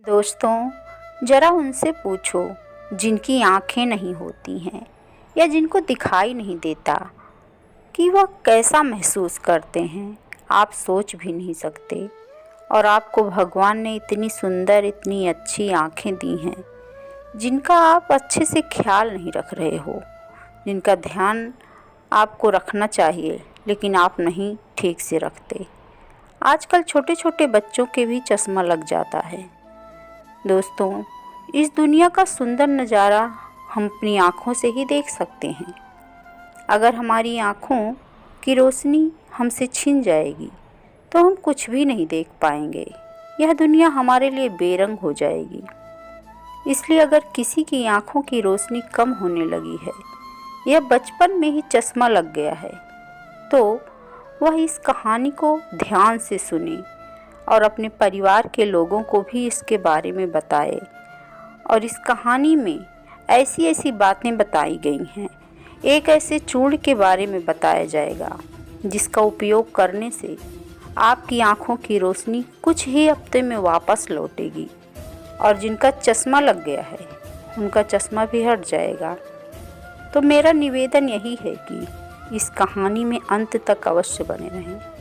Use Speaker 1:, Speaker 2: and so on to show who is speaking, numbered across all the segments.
Speaker 1: दोस्तों, ज़रा उनसे पूछो जिनकी आँखें नहीं होती हैं या जिनको दिखाई नहीं देता कि वह कैसा महसूस करते हैं। आप सोच भी नहीं सकते। और आपको भगवान ने इतनी सुंदर, इतनी अच्छी आँखें दी हैं जिनका आप अच्छे से ख्याल नहीं रख रहे हो, जिनका ध्यान आपको रखना चाहिए लेकिन आप नहीं ठीक से रखते। आजकल छोटे छोटे बच्चों के भी चश्मा लग जाता है। दोस्तों, इस दुनिया का सुंदर नज़ारा हम अपनी आँखों से ही देख सकते हैं। अगर हमारी आँखों की रोशनी हमसे छिन जाएगी तो हम कुछ भी नहीं देख पाएंगे। यह दुनिया हमारे लिए बेरंग हो जाएगी। इसलिए अगर किसी की आँखों की रोशनी कम होने लगी है या बचपन में ही चश्मा लग गया है तो वह इस कहानी को ध्यान से सुने और अपने परिवार के लोगों को भी इसके बारे में बताए। और इस कहानी में ऐसी ऐसी बातें बताई गई हैं। एक ऐसे चूर्ण के बारे में बताया जाएगा जिसका उपयोग करने से आपकी आँखों की रोशनी कुछ ही हफ्ते में वापस लौटेगी और जिनका चश्मा लग गया है उनका चश्मा भी हट जाएगा। तो मेरा निवेदन यही है कि इस कहानी में अंत तक अवश्य बने रहें।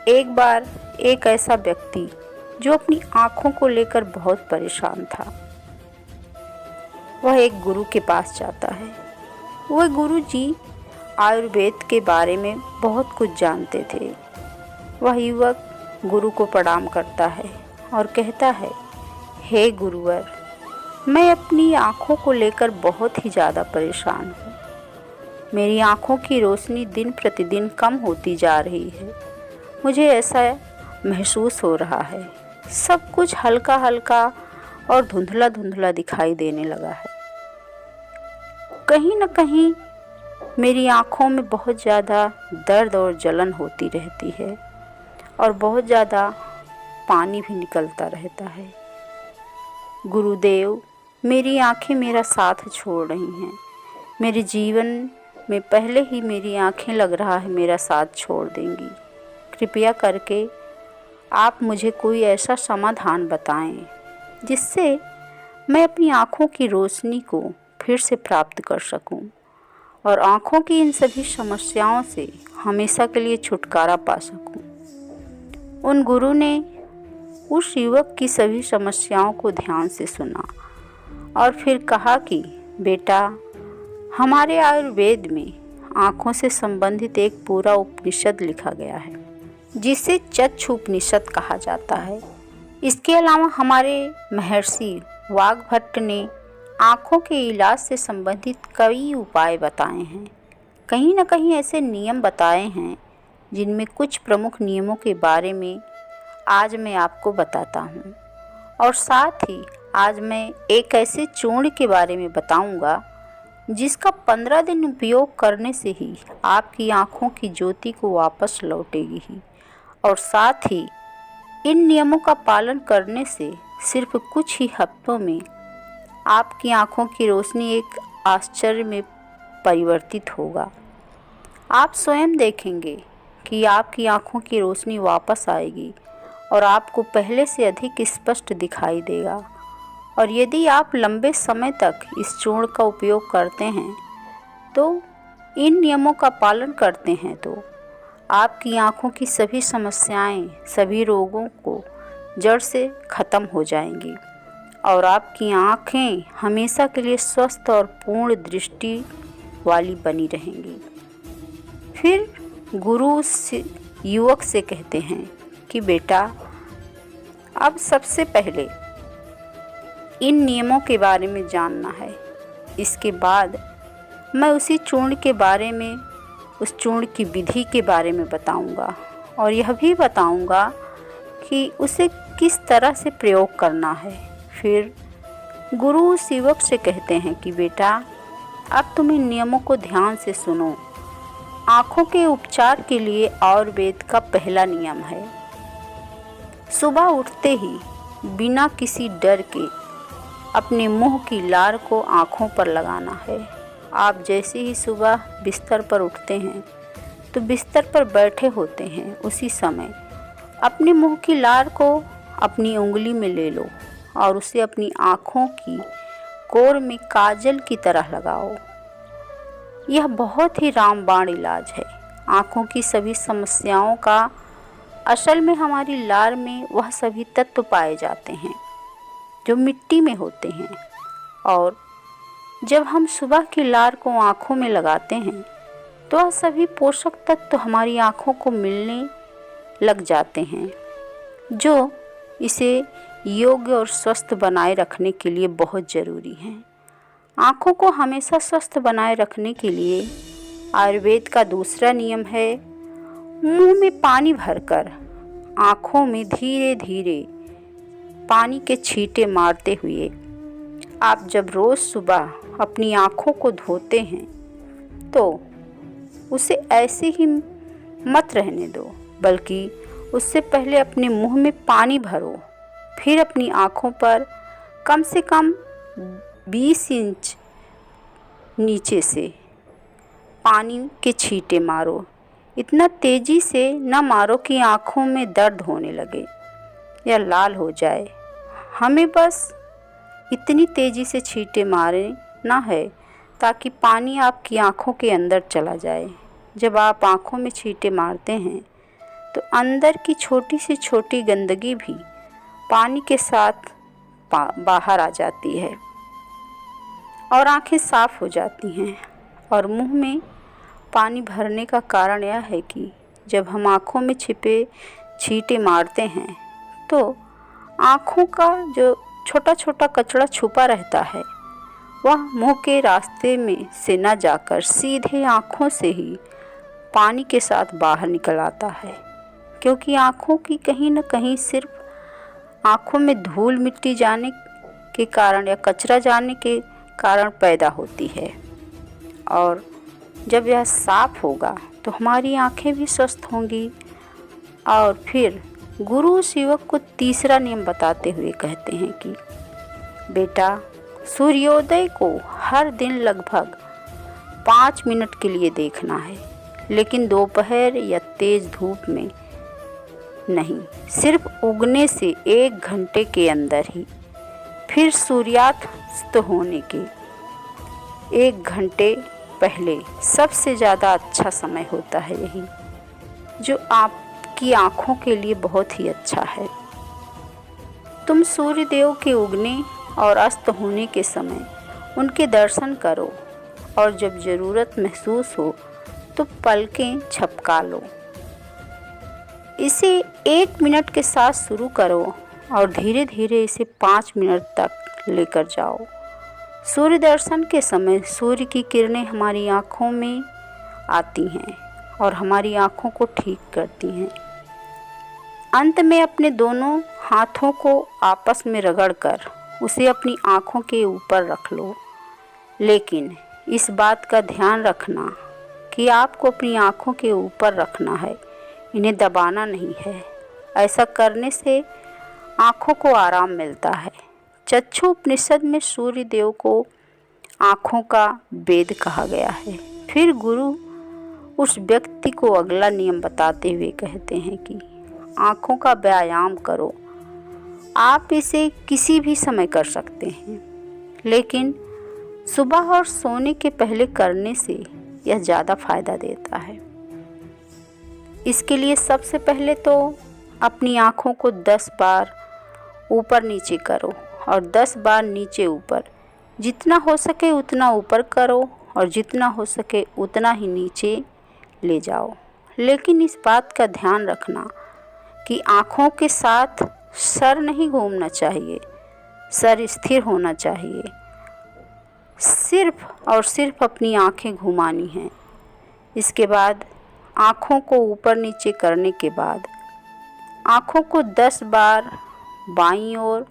Speaker 1: एक बार एक ऐसा व्यक्ति जो अपनी आँखों को लेकर बहुत परेशान था, वह एक गुरु के पास जाता है। वह गुरु जी आयुर्वेद के बारे में बहुत कुछ जानते थे। वह युवक गुरु को प्रणाम करता है और कहता है, हे गुरुवर, मैं अपनी आँखों को लेकर बहुत ही ज़्यादा परेशान हूँ। मेरी आँखों की रोशनी दिन प्रतिदिन कम होती जा रही है। मुझे ऐसा महसूस हो रहा है, सब कुछ हल्का हल्का और धुंधला धुंधला दिखाई देने लगा है। कहीं न कहीं मेरी आँखों में बहुत ज़्यादा दर्द और जलन होती रहती है और बहुत ज़्यादा पानी भी निकलता रहता है। गुरुदेव, मेरी आँखें मेरा साथ छोड़ रही हैं। मेरे जीवन में पहले ही मेरी आँखें लग रहा है मेरा साथ छोड़ देंगी। कृपया करके आप मुझे कोई ऐसा समाधान बताएं जिससे मैं अपनी आँखों की रोशनी को फिर से प्राप्त कर सकूं और आँखों की इन सभी समस्याओं से हमेशा के लिए छुटकारा पा सकूं। उन गुरु ने उस युवक की सभी समस्याओं को ध्यान से सुना और फिर कहा कि बेटा, हमारे आयुर्वेद में आँखों से संबंधित एक पूरा उपनिषद लिखा गया है जिसे चक्षुपनिषद कहा जाता है। इसके अलावा हमारे महर्षि वाग्भट्ट ने आँखों के इलाज से संबंधित कई उपाय बताए हैं। कहीं न कहीं ऐसे नियम बताए हैं जिनमें कुछ प्रमुख नियमों के बारे में आज मैं आपको बताता हूँ। और साथ ही आज मैं एक ऐसे चूर्ण के बारे में बताऊँगा जिसका 15 दिन उपयोग करने से ही आपकी आँखों की ज्योति को वापस लौटेगी ही। और साथ ही इन नियमों का पालन करने से सिर्फ कुछ ही हफ्तों में आपकी आँखों की रोशनी एक आश्चर्य में परिवर्तित होगा। आप स्वयं देखेंगे कि आपकी आँखों की रोशनी वापस आएगी और आपको पहले से अधिक स्पष्ट दिखाई देगा। और यदि आप लंबे समय तक इस चूर्ण का उपयोग करते हैं तो इन नियमों का पालन करते हैं तो आपकी आँखों की सभी समस्याएं, सभी रोगों को जड़ से ख़त्म हो जाएंगी और आपकी आँखें हमेशा के लिए स्वस्थ और पूर्ण दृष्टि वाली बनी रहेंगी। फिर गुरु उस युवक से कहते हैं कि बेटा, अब सबसे पहले इन नियमों के बारे में जानना है। इसके बाद मैं उसी चूर्ण के बारे में, उस चूर्ण की विधि के बारे में बताऊंगा और यह भी बताऊंगा कि उसे किस तरह से प्रयोग करना है। फिर गुरु उस युवक से कहते हैं कि बेटा, अब तुम इन नियमों को ध्यान से सुनो। आँखों के उपचार के लिए आयुर्वेद का पहला नियम है, सुबह उठते ही बिना किसी डर के अपने मुंह की लार को आँखों पर लगाना है। आप जैसे ही सुबह बिस्तर पर उठते हैं तो बिस्तर पर बैठे होते हैं उसी समय अपने मुंह की लार को अपनी उंगली में ले लो और उसे अपनी आँखों की कोर में काजल की तरह लगाओ। यह बहुत ही रामबाण इलाज है। आँखों की सभी समस्याओं का असल में हमारी लार में वह सभी तत्व पाए जाते हैं जो मिट्टी में होते हैं, और जब हम सुबह की लार को आँखों में लगाते हैं तो वह सभी पोषक तत्व हमारी आँखों को मिलने लग जाते हैं, जो इसे योग्य और स्वस्थ बनाए रखने के लिए बहुत ज़रूरी हैं। आँखों को हमेशा स्वस्थ बनाए रखने के लिए आयुर्वेद का दूसरा नियम है, मुंह में पानी भरकर आँखों में धीरे धीरे पानी के छींटे मारते हुए आप जब रोज़ सुबह अपनी आँखों को धोते हैं तो उसे ऐसे ही मत रहने दो, बल्कि उससे पहले अपने मुंह में पानी भरो, फिर अपनी आँखों पर कम से कम 20 इंच नीचे से पानी के छींटे मारो। इतना तेज़ी से न मारो कि आँखों में दर्द होने लगे या लाल हो जाए। हमें बस इतनी तेज़ी से छींटे मारना है ताकि पानी आपकी आँखों के अंदर चला जाए। जब आप आँखों में छींटे मारते हैं तो अंदर की छोटी से छोटी गंदगी भी पानी के साथ बाहर आ जाती है और आँखें साफ़ हो जाती हैं। और मुंह में पानी भरने का कारण यह है कि जब हम आँखों में छींटे मारते हैं तो आँखों का जो छोटा छोटा कचरा छुपा रहता है वह मुंह के रास्ते में से न जाकर सीधे आँखों से ही पानी के साथ बाहर निकल आता है, क्योंकि आँखों की कहीं न कहीं सिर्फ आँखों में धूल मिट्टी जाने के कारण या कचरा जाने के कारण पैदा होती है। और जब यह साफ होगा तो हमारी आँखें भी स्वस्थ होंगी। और फिर गुरु शिवक को तीसरा नियम बताते हुए कहते हैं कि बेटा, सूर्योदय को हर दिन लगभग 5 मिनट के लिए देखना है, लेकिन दोपहर या तेज़ धूप में नहीं, सिर्फ उगने से 1 घंटे के अंदर ही। फिर सूर्यास्त होने के 1 घंटे पहले सबसे ज़्यादा अच्छा समय होता है यही, जो आपकी आँखों के लिए बहुत ही अच्छा है। तुम सूर्यदेव के उगने और अस्त होने के समय उनके दर्शन करो और जब ज़रूरत महसूस हो तो पलकें झपका लो। इसे 1 मिनट के साथ शुरू करो और धीरे धीरे इसे 5 मिनट तक लेकर जाओ। सूर्य दर्शन के समय सूर्य की किरणें हमारी आँखों में आती हैं और हमारी आँखों को ठीक करती हैं। अंत में अपने दोनों हाथों को आपस में रगड़कर उसे अपनी आँखों के ऊपर रख लो, लेकिन इस बात का ध्यान रखना कि आपको अपनी आँखों के ऊपर रखना है, इन्हें दबाना नहीं है। ऐसा करने से आँखों को आराम मिलता है। चक्षु उपनिषद में सूर्य देव को आँखों का वेद कहा गया है। फिर गुरु उस व्यक्ति को अगला नियम बताते हुए कहते हैं कि आँखों का व्यायाम करो। आप इसे किसी भी समय कर सकते हैं, लेकिन सुबह और सोने के पहले करने से यह ज़्यादा फ़ायदा देता है। इसके लिए सबसे पहले तो अपनी आँखों को 10 बार ऊपर नीचे करो और 10 बार नीचे ऊपर। जितना हो सके उतना ऊपर करो और जितना हो सके उतना ही नीचे ले जाओ। लेकिन इस बात का ध्यान रखना कि आँखों के साथ सर नहीं घूमना चाहिए, सर स्थिर होना चाहिए। सिर्फ और सिर्फ अपनी आँखें घुमानी हैं। इसके बाद आँखों को ऊपर नीचे करने के बाद आँखों को 10 बार बाईं ओर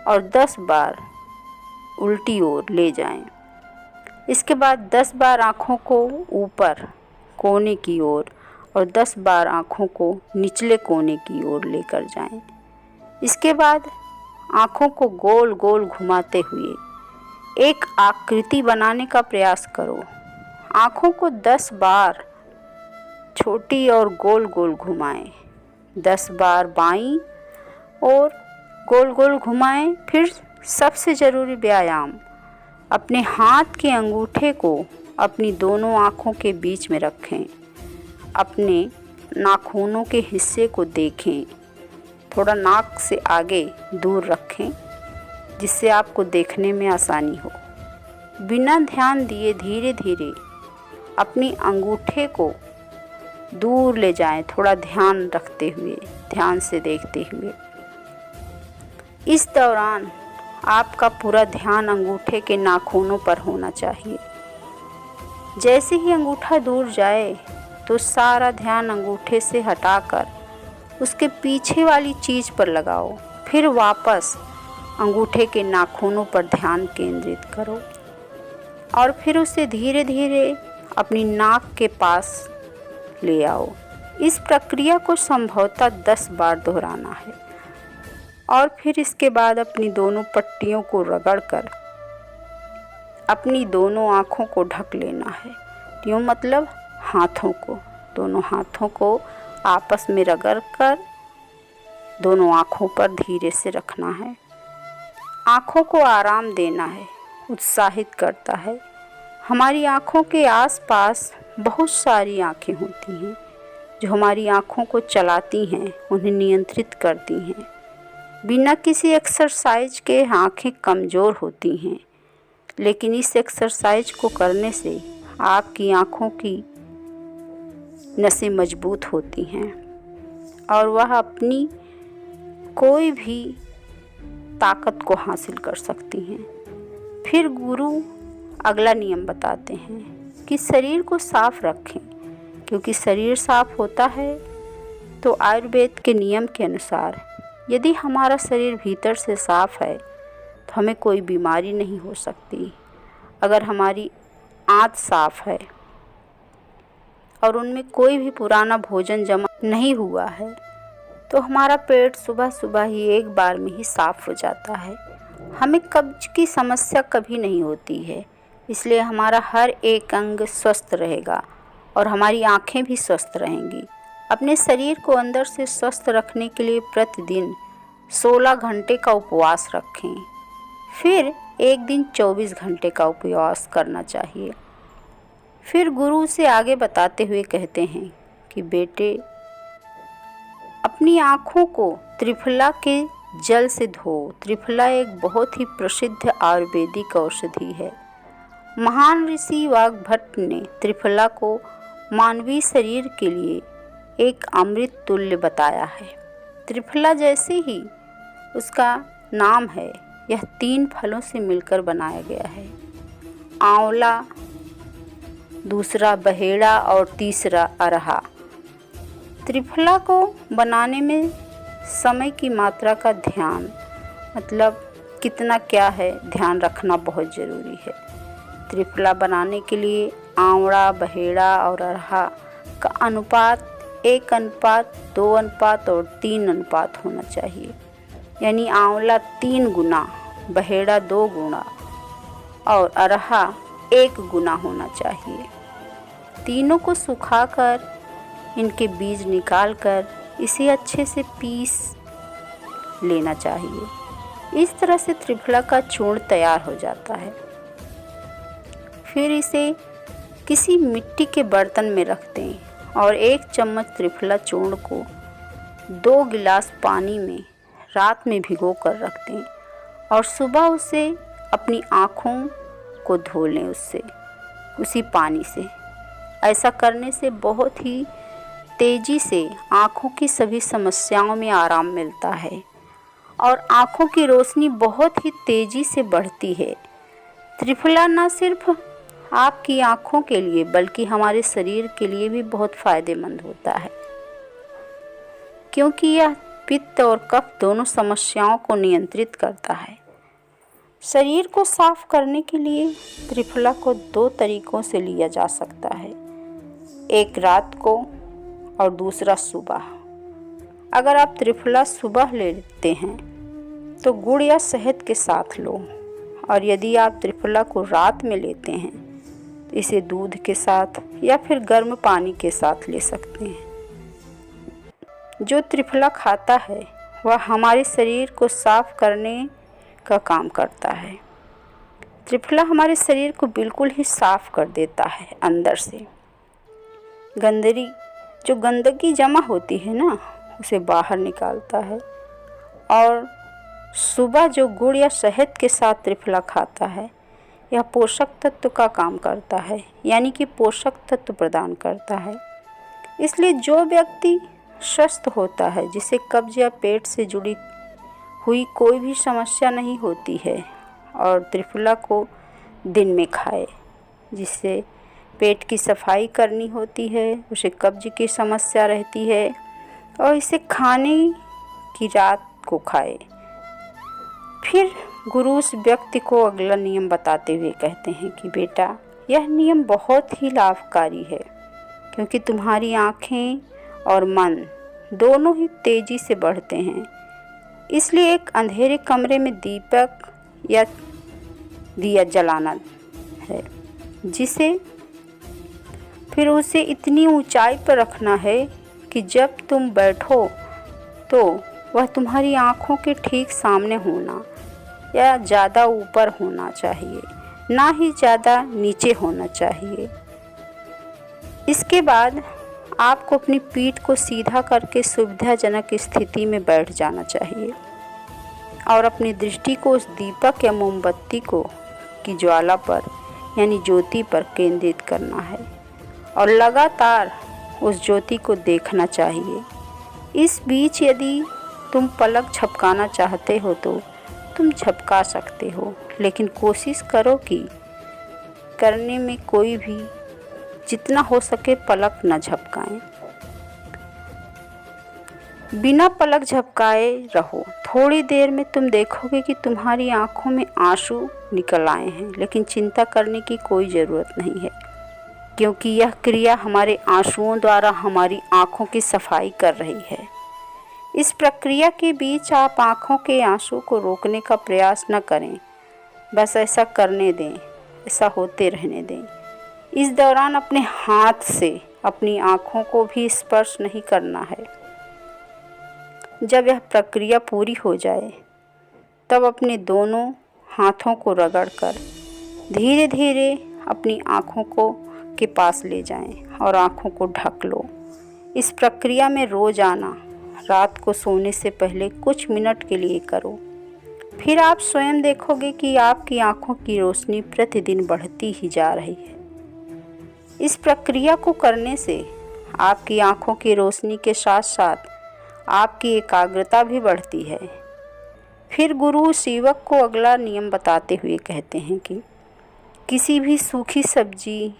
Speaker 1: और 10 बार उल्टी ओर ले जाएं। इसके बाद 10 बार आँखों को ऊपर कोने की ओर और 10 बार आँखों को निचले कोने की ओर लेकर जाएं। इसके बाद आँखों को गोल गोल घुमाते हुए एक आकृति बनाने का प्रयास करो। आँखों को 10 बार छोटी और गोल गोल घुमाएं। 10 बार बाईं ओर गोल गोल घुमाएं। फिर सबसे ज़रूरी व्यायाम, अपने हाथ के अंगूठे को अपनी दोनों आँखों के बीच में रखें। अपने नाखूनों के हिस्से को देखें, थोड़ा नाक से आगे दूर रखें जिससे आपको देखने में आसानी हो। बिना ध्यान दिए धीरे धीरे अपनी अंगूठे को दूर ले जाएं, थोड़ा ध्यान रखते हुए, ध्यान से देखते हुए। इस दौरान आपका पूरा ध्यान अंगूठे के नाखूनों पर होना चाहिए। जैसे ही अंगूठा दूर जाए तो सारा ध्यान अंगूठे से हटाकर उसके पीछे वाली चीज़ पर लगाओ। फिर वापस अंगूठे के नाखूनों पर ध्यान केंद्रित करो और फिर उसे धीरे धीरे अपनी नाक के पास ले आओ। इस प्रक्रिया को संभवतः 10 बार दोहराना है और फिर इसके बाद अपनी दोनों पट्टियों को रगड़कर अपनी दोनों आँखों को ढक लेना है। यूँ मतलब हाथों को, दोनों हाथों को आपस में रगड़कर दोनों आँखों पर धीरे से रखना है। आँखों को आराम देना है, उत्साहित करता है। हमारी आँखों के आसपास बहुत सारी आँखें होती हैं जो हमारी आँखों को चलाती हैं, उन्हें नियंत्रित करती हैं। बिना किसी एक्सरसाइज के आँखें कमज़ोर होती हैं, लेकिन इस एक्सरसाइज को करने से आपकी आँखों की नसें मजबूत होती हैं और वह अपनी कोई भी ताकत को हासिल कर सकती हैं। फिर गुरु अगला नियम बताते हैं कि शरीर को साफ रखें, क्योंकि शरीर साफ होता है तो आयुर्वेद के नियम के अनुसार यदि हमारा शरीर भीतर से साफ है तो हमें कोई बीमारी नहीं हो सकती। अगर हमारी आंत साफ है और उनमें कोई भी पुराना भोजन जमा नहीं हुआ है तो हमारा पेट सुबह सुबह ही एक बार में ही साफ हो जाता है। हमें कब्ज की समस्या कभी नहीं होती है, इसलिए हमारा हर एक अंग स्वस्थ रहेगा और हमारी आँखें भी स्वस्थ रहेंगी। अपने शरीर को अंदर से स्वस्थ रखने के लिए प्रतिदिन 16 घंटे का उपवास रखें। फिर एक दिन 24 घंटे का उपवास करना चाहिए। फिर गुरु से आगे बताते हुए कहते हैं कि बेटे, अपनी आँखों को त्रिफला के जल से धो। त्रिफला एक बहुत ही प्रसिद्ध आयुर्वेदिक औषधि है। महान ऋषि वाग्भट ने त्रिफला को मानवीय शरीर के लिए एक अमृत तुल्य बताया है। त्रिफला जैसे ही उसका नाम है, यह 3 फलों से मिलकर बनाया गया है। आंवला, दूसरा बहेड़ा और तीसरा अरहा। त्रिफला को बनाने में समय की मात्रा का ध्यान, मतलब कितना क्या है, ध्यान रखना बहुत ज़रूरी है। त्रिफला बनाने के लिए आंवला, बहेड़ा और अरहा का अनुपात 1:2 और 3 होना चाहिए। यानी आंवला 3 गुना, बहेड़ा 2 गुना और अरहा 1 गुना होना चाहिए। तीनों को सुखाकर इनके बीज निकालकर इसे अच्छे से पीस लेना चाहिए। इस तरह से त्रिफला का चूर्ण तैयार हो जाता है। फिर इसे किसी मिट्टी के बर्तन में रख दें और 1 चम्मच त्रिफला चूर्ण को 2 गिलास पानी में रात में भिगो कर रख दें और सुबह उसे अपनी आँखों को धो लें उसी पानी से। ऐसा करने से बहुत ही तेज़ी से आँखों की सभी समस्याओं में आराम मिलता है और आँखों की रोशनी बहुत ही तेज़ी से बढ़ती है। त्रिफला न सिर्फ आपकी आँखों के लिए बल्कि हमारे शरीर के लिए भी बहुत फ़ायदेमंद होता है, क्योंकि यह पित्त और कफ दोनों समस्याओं को नियंत्रित करता है। शरीर को साफ करने के लिए त्रिफला को 2 तरीकों से लिया जा सकता है, एक रात को और दूसरा सुबह। अगर आप त्रिफला सुबह लेते हैं तो गुड़ या शहद के साथ लो, और यदि आप त्रिफला को रात में लेते हैं तो इसे दूध के साथ या फिर गर्म पानी के साथ ले सकते हैं। जो त्रिफला खाता है वह हमारे शरीर को साफ करने का काम करता है। त्रिफला हमारे शरीर को बिल्कुल ही साफ कर देता है अंदर से। जो गंदगी जमा होती है ना, उसे बाहर निकालता है। और सुबह जो गुड़ या शहद के साथ त्रिफला खाता है, यह पोषक तत्व का काम करता है, यानी कि पोषक तत्व प्रदान करता है। इसलिए जो व्यक्ति स्वस्थ होता है, जिसे कब्ज या पेट से जुड़ी हुई कोई भी समस्या नहीं होती है, और त्रिफला को दिन में खाए, जिससे पेट की सफाई करनी होती है, उसे कब्ज की समस्या रहती है, और इसे खाने की रात को खाए। फिर गुरु उस व्यक्ति को अगला नियम बताते हुए कहते हैं कि बेटा, यह नियम बहुत ही लाभकारी है, क्योंकि तुम्हारी आँखें और मन दोनों ही तेज़ी से बढ़ते हैं। इसलिए एक अंधेरे कमरे में दीपक या दिया जलाना है, जिसे फिर उसे इतनी ऊंचाई पर रखना है कि जब तुम बैठो तो वह तुम्हारी आँखों के ठीक सामने होना या ज़्यादा ऊपर होना चाहिए, ना ही ज़्यादा नीचे होना चाहिए। इसके बाद आपको अपनी पीठ को सीधा करके सुविधाजनक स्थिति में बैठ जाना चाहिए और अपनी दृष्टि को उस दीपक या मोमबत्ती की ज्वाला पर यानी ज्योति पर केंद्रित करना है और लगातार उस ज्योति को देखना चाहिए। इस बीच यदि तुम पलक झपकाना चाहते हो तो तुम झपका सकते हो, लेकिन कोशिश करो कि करने में कोई भी जितना हो सके पलक न झपकाएं। बिना पलक झपकाए रहो। थोड़ी देर में तुम देखोगे कि तुम्हारी आंखों में आंसू निकल आए हैं, लेकिन चिंता करने की कोई ज़रूरत नहीं है, क्योंकि यह क्रिया हमारे आंसुओं द्वारा हमारी आंखों की सफाई कर रही है। इस प्रक्रिया के बीच आप आंखों के आंसू को रोकने का प्रयास न करें, बस ऐसा करने दें, ऐसा होते रहने दें। इस दौरान अपने हाथ से अपनी आंखों को भी स्पर्श नहीं करना है। जब यह प्रक्रिया पूरी हो जाए तब अपने दोनों हाथों को रगड़कर धीरे धीरे अपनी आंखों के पास ले जाएं और आंखों को ढक लो। इस प्रक्रिया में रोज़ाना रात को सोने से पहले कुछ मिनट के लिए करो। फिर आप स्वयं देखोगे कि आपकी आंखों की रोशनी प्रतिदिन बढ़ती ही जा रही है। इस प्रक्रिया को करने से आपकी आंखों की रोशनी के साथ साथ आपकी एकाग्रता भी बढ़ती है। फिर गुरु सेवक को अगला नियम बताते हुए कहते हैं कि किसी भी सूखी सब्जी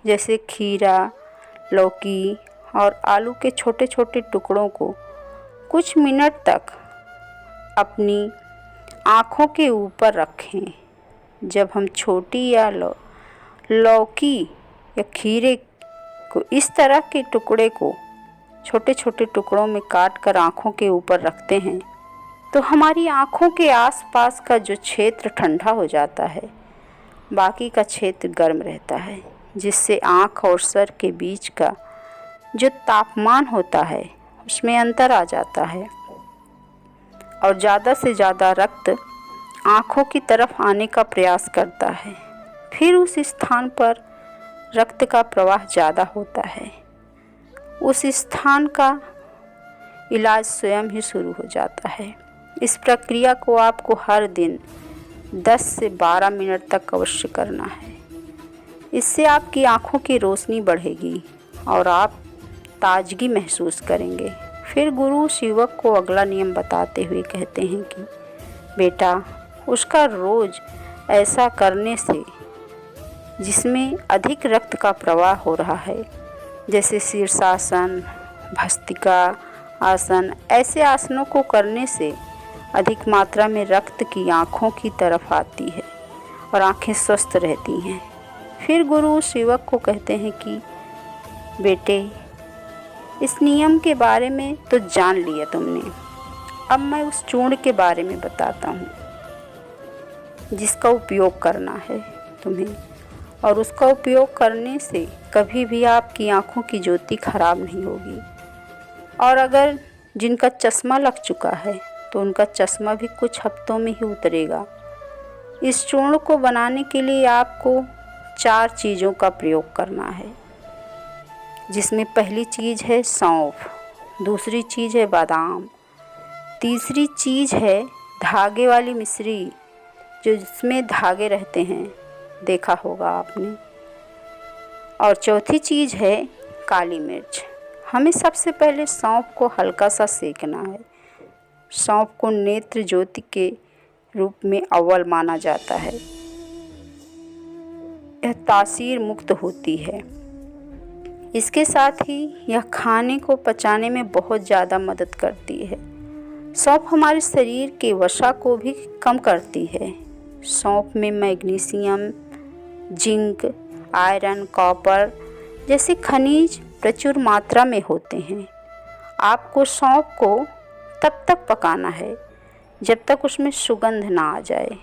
Speaker 1: जैसे खीरा, लौकी और आलू के छोटे छोटे टुकड़ों को कुछ मिनट तक अपनी आँखों के ऊपर रखें। जब हम छोटी या लौकी या खीरे को इस तरह के टुकड़े को छोटे छोटे टुकड़ों में काट कर आँखों के ऊपर रखते हैं तो हमारी आँखों के आसपास का जो क्षेत्र ठंडा हो जाता है, बाकी का क्षेत्र गर्म रहता है, जिससे आँख और सर के बीच का जो तापमान होता है उसमें अंतर आ जाता है और ज़्यादा से ज़्यादा रक्त आँखों की तरफ आने का प्रयास करता है। फिर उस स्थान पर रक्त का प्रवाह ज़्यादा होता है, उस स्थान का इलाज स्वयं ही शुरू हो जाता है। इस प्रक्रिया को आपको हर दिन 10 से 12 मिनट तक अवश्य करना है। इससे आपकी आँखों की रोशनी बढ़ेगी और आप ताजगी महसूस करेंगे। फिर गुरु सेवक को अगला नियम बताते हुए कहते हैं कि बेटा, उसका रोज़ ऐसा करने से जिसमें अधिक रक्त का प्रवाह हो रहा है, जैसे शीर्षासन, भस्त्रिका आसन, ऐसे आसनों को करने से अधिक मात्रा में रक्त की आँखों की तरफ आती है और आँखें स्वस्थ रहती हैं। फिर गुरु सेवक को कहते हैं कि बेटे, इस नियम के बारे में तो जान लिया तुमने, अब मैं उस चूर्ण के बारे में बताता हूँ जिसका उपयोग करना है तुम्हें, और उसका उपयोग करने से कभी भी आपकी आँखों की ज्योति खराब नहीं होगी। और अगर जिनका चश्मा लग चुका है तो उनका चश्मा भी कुछ हफ्तों में ही उतरेगा। इस चूर्ण को बनाने के लिए आपको 4 चीज़ों का प्रयोग करना है, जिसमें पहली चीज़ है सौंफ, दूसरी चीज़ है बादाम, तीसरी चीज़ है धागे वाली मिश्री, जो जिसमें धागे रहते हैं, देखा होगा आपने, और चौथी चीज़ है काली मिर्च। हमें सबसे पहले सौंफ को हल्का सा सेकना है। सौंफ को नेत्र ज्योति के रूप में अव्वल माना जाता है। यह तासीर मुक्त होती है। इसके साथ ही यह खाने को पचाने में बहुत ज़्यादा मदद करती है। सौंफ हमारे शरीर के वसा को भी कम करती है। सौंफ में मैग्नीशियम, जिंक, आयरन, कॉपर जैसे खनिज प्रचुर मात्रा में होते हैं। आपको सौंफ को तब तक पकाना है जब तक उसमें सुगंध ना आ जाए।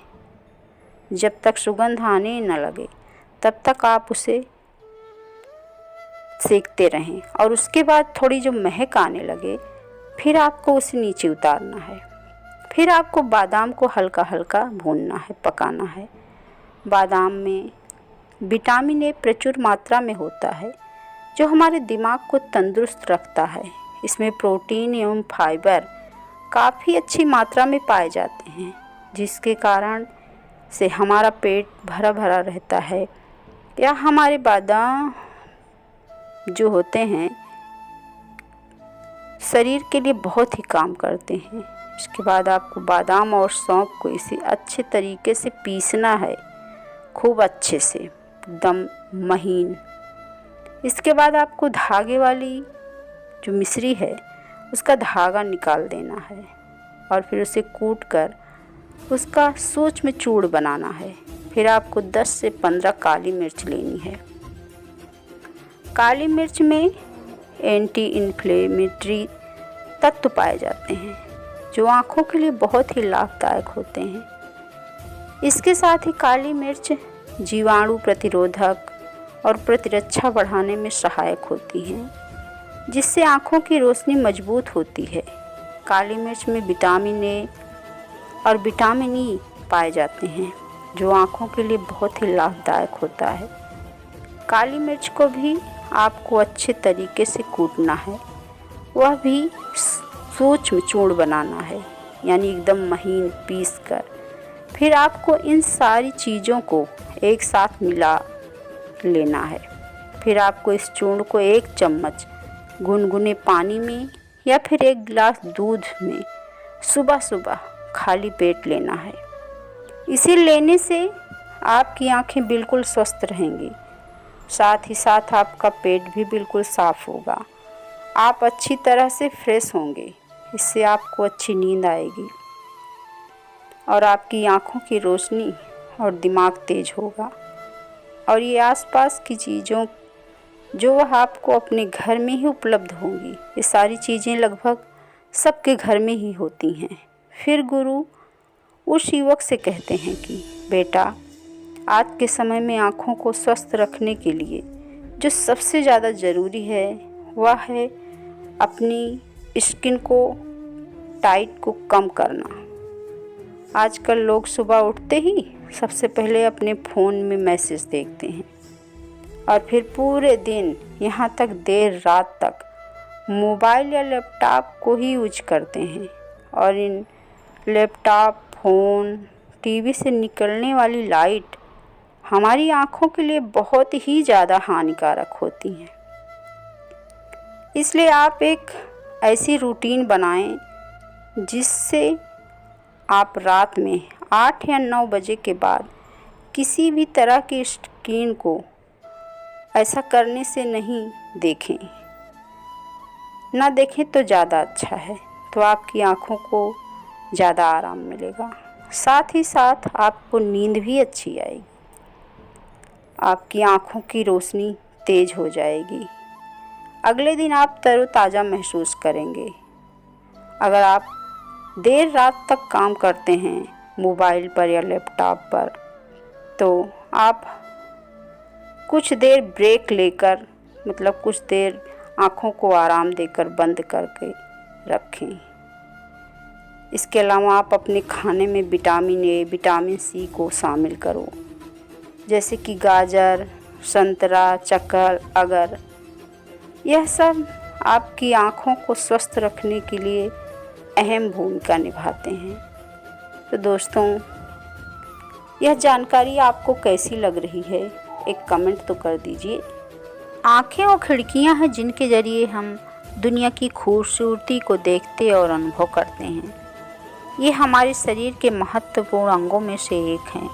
Speaker 1: जब तक सुगंध आने न लगे तब तक आप उसे सेकते रहें, और उसके बाद थोड़ी जो महक आने लगे फिर आपको उसे नीचे उतारना है। फिर आपको बादाम को हल्का हल्का भूनना है, पकाना है। बादाम में विटामिन ए प्रचुर मात्रा में होता है, जो हमारे दिमाग को तंदुरुस्त रखता है। इसमें प्रोटीन एवं फाइबर काफ़ी अच्छी मात्रा में पाए जाते हैं, जिसके कारण से हमारा पेट भरा भरा रहता है, या हमारे बादाम जो होते हैं शरीर के लिए बहुत ही काम करते हैं। इसके बाद आपको बादाम और सौंफ को इसे अच्छे तरीके से पीसना है, खूब अच्छे से, एकदम महीन। इसके बाद आपको धागे वाली जो मिश्री है उसका धागा निकाल देना है, और फिर उसे कूट कर उसका सूक्ष्म चूर्ण बनाना है। फिर आपको 10 से 15 काली मिर्च लेनी है। काली मिर्च में एंटी इन्फ्लेमेटरी तत्व पाए जाते हैं, जो आँखों के लिए बहुत ही लाभदायक होते हैं। इसके साथ ही काली मिर्च जीवाणु प्रतिरोधक और प्रतिरक्षा बढ़ाने में सहायक होती हैं, जिससे आँखों की रोशनी मजबूत होती है। काली मिर्च में विटामिन ए और विटामिन ई पाए जाते हैं, जो आँखों के लिए बहुत ही लाभदायक होता है। काली मिर्च को भी आपको अच्छे तरीके से कूटना है, वह भी सूक्ष्म चूर्ण बनाना है, यानी एकदम महीन पीस कर। फिर आपको इन सारी चीज़ों को एक साथ मिला लेना है। फिर आपको इस चूर्ण को 1 चम्मच गुनगुने पानी में या फिर 1 गिलास दूध में सुबह सुबह खाली पेट लेना है। इसे लेने से आपकी आंखें बिल्कुल स्वस्थ रहेंगी, साथ ही साथ आपका पेट भी बिल्कुल साफ़ होगा। आप अच्छी तरह से फ्रेश होंगे। इससे आपको अच्छी नींद आएगी और आपकी आँखों की रोशनी और दिमाग तेज होगा। और ये आसपास की चीज़ों जो वह आपको अपने घर में ही उपलब्ध होंगी, ये सारी चीज़ें लगभग सबके घर में ही होती हैं। फिर गुरु उस युवक से कहते हैं कि बेटा, आज के समय में आँखों को स्वस्थ रखने के लिए जो सबसे ज़्यादा ज़रूरी है वह है अपनी स्किन को टाइट को कम करना। आजकल लोग सुबह उठते ही सबसे पहले अपने फ़ोन में मैसेज देखते हैं और फिर पूरे दिन यहाँ तक देर रात तक मोबाइल या लैपटॉप को ही यूज करते हैं। और इन लैपटॉप, फ़ोन, टीवी से निकलने वाली लाइट हमारी आँखों के लिए बहुत ही ज़्यादा हानिकारक होती हैं। इसलिए आप एक ऐसी रूटीन बनाएं जिससे आप रात में 8 या 9 बजे के बाद किसी भी तरह की स्क्रीन को ऐसा करने से नहीं देखें। ना देखें तो ज़्यादा अच्छा है, तो आपकी आँखों को ज़्यादा आराम मिलेगा। साथ ही साथ आपको नींद भी अच्छी आएगी, आपकी आँखों की रोशनी तेज हो जाएगी। अगले दिन आप तरोताज़ा महसूस करेंगे। अगर आप देर रात तक काम करते हैं मोबाइल पर या लैपटॉप पर, तो आप कुछ देर ब्रेक लेकर, मतलब कुछ देर आँखों को आराम देकर बंद करके रखें। इसके अलावा आप अपने खाने में विटामिन ए, विटामिन सी को शामिल करो, जैसे कि गाजर, संतरा, चक्कर, अगर। यह सब आपकी आँखों को स्वस्थ रखने के लिए अहम भूमिका निभाते हैं। तो दोस्तों, यह जानकारी आपको कैसी लग रही है, एक कमेंट तो कर दीजिए। आँखें वो खिड़कियाँ हैं जिनके ज़रिए हम दुनिया की खूबसूरती को देखते और अनुभव करते हैं। ये हमारे शरीर के महत्वपूर्ण अंगों में से एक हैं।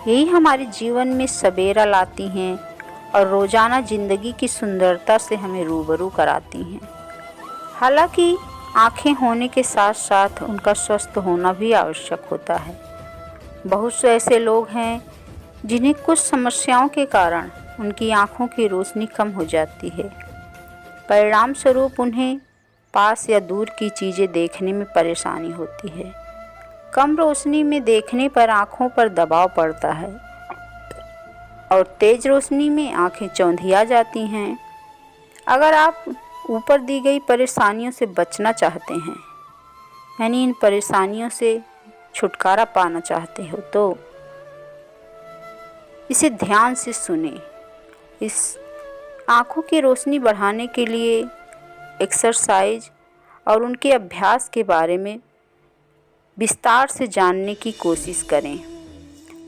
Speaker 1: यही हमारे जीवन में सवेरा लाती हैं और रोज़ाना ज़िंदगी की सुंदरता से हमें रूबरू कराती हैं। हालांकि आँखें होने के साथ साथ उनका स्वस्थ होना भी आवश्यक होता है। बहुत से ऐसे लोग हैं जिन्हें कुछ समस्याओं के कारण उनकी आँखों की रोशनी कम हो जाती है। परिणाम स्वरूप उन्हें पास या दूर की चीज़ें देखने में परेशानी होती है। कम रोशनी में देखने पर आँखों पर दबाव पड़ता है और तेज़ रोशनी में आँखें चौंधिया जाती हैं। अगर आप ऊपर दी गई परेशानियों से बचना चाहते हैं, यानी इन परेशानियों से छुटकारा पाना चाहते हो, तो इसे ध्यान से सुने। इस आँखों की रोशनी बढ़ाने के लिए एक्सरसाइज और उनके अभ्यास के बारे में विस्तार से जानने की कोशिश करें।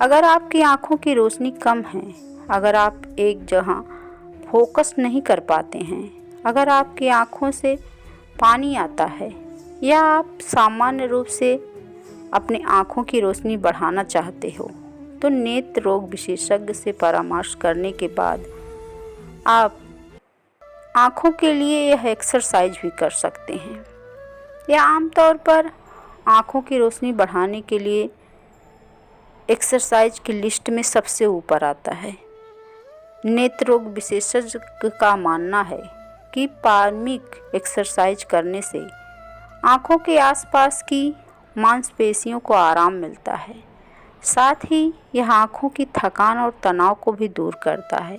Speaker 1: अगर आपकी आँखों की रोशनी कम है, अगर आप एक जगह फोकस नहीं कर पाते हैं, अगर आपकी आँखों से पानी आता है या आप सामान्य रूप से अपनी आँखों की रोशनी बढ़ाना चाहते हो, तो नेत्र रोग विशेषज्ञ से परामर्श करने के बाद आप आँखों के लिए यह एक्सरसाइज भी कर सकते हैं। यह आमतौर पर आँखों की रोशनी बढ़ाने के लिए एक्सरसाइज की लिस्ट में सबसे ऊपर आता है। नेत्र रोग विशेषज्ञ का मानना है कि प्राथमिक एक्सरसाइज करने से आँखों के आसपास की मांसपेशियों को आराम मिलता है। साथ ही यह आँखों की थकान और तनाव को भी दूर करता है।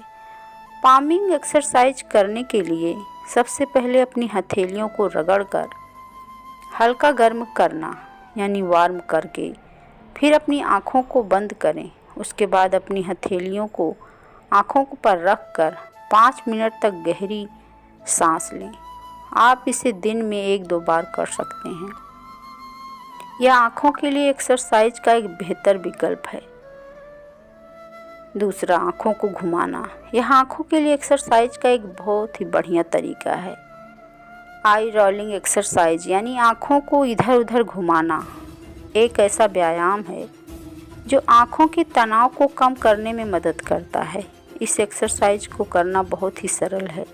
Speaker 1: पामिंग एक्सरसाइज करने के लिए सबसे पहले अपनी हथेलियों को रगड़कर हल्का गर्म करना, यानी वार्म करके, फिर अपनी आँखों को बंद करें। उसके बाद अपनी हथेलियों को आँखों पर रख कर 5 मिनट तक गहरी सांस लें। आप इसे दिन में 1-2 बार कर सकते हैं। यह आँखों के लिए एक्सरसाइज का एक बेहतर विकल्प है। दूसरा, आँखों को घुमाना। यह आँखों के लिए एक्सरसाइज का एक बहुत ही बढ़िया तरीका है। आई रोलिंग एक्सरसाइज, यानी आँखों को इधर उधर घुमाना, एक ऐसा व्यायाम है जो आँखों के तनाव को कम करने में मदद करता है। इस एक्सरसाइज को करना बहुत ही सरल है।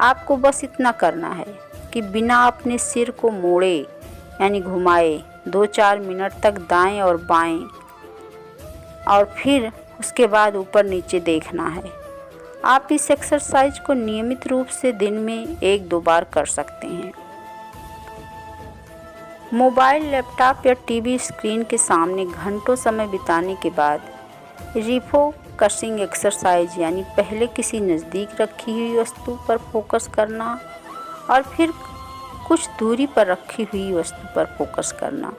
Speaker 1: आपको बस इतना करना है कि बिना अपने सिर को मोड़े, यानी घुमाए, 2-4 मिनट तक दाएं और बाएं, और फिर उसके बाद ऊपर नीचे देखना है। आप इस एक्सरसाइज को नियमित रूप से दिन में 1-2 बार कर सकते हैं। मोबाइल, लैपटॉप या टीवी स्क्रीन के सामने घंटों समय बिताने के बाद रिफोकसिंग एक्सरसाइज, यानी पहले किसी नज़दीक रखी हुई वस्तु पर फोकस करना और फिर कुछ दूरी पर रखी हुई वस्तु पर फोकस करना,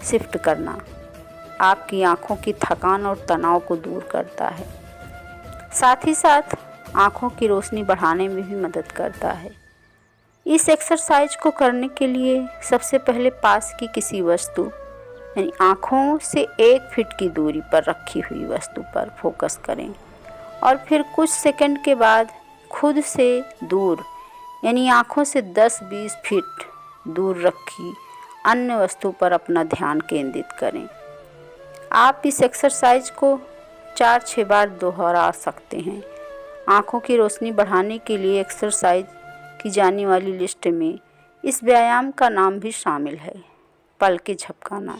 Speaker 1: शिफ्ट करना, आपकी आँखों की थकान और तनाव को दूर करता है। साथ ही साथ आँखों की रोशनी बढ़ाने में भी मदद करता है। इस एक्सरसाइज को करने के लिए सबसे पहले पास की किसी वस्तु, यानी आँखों से 1 फीट की दूरी पर रखी हुई वस्तु पर फोकस करें और फिर कुछ सेकंड के बाद खुद से दूर, यानी आँखों से 10-20 फीट दूर रखी अन्य वस्तु पर अपना ध्यान केंद्रित करें। आप इस एक्सरसाइज को 4-6 बार दोहरा सकते हैं। आँखों की रोशनी बढ़ाने के लिए एक्सरसाइज की जाने वाली लिस्ट में इस व्यायाम का नाम भी शामिल है, पलकें झपकाना,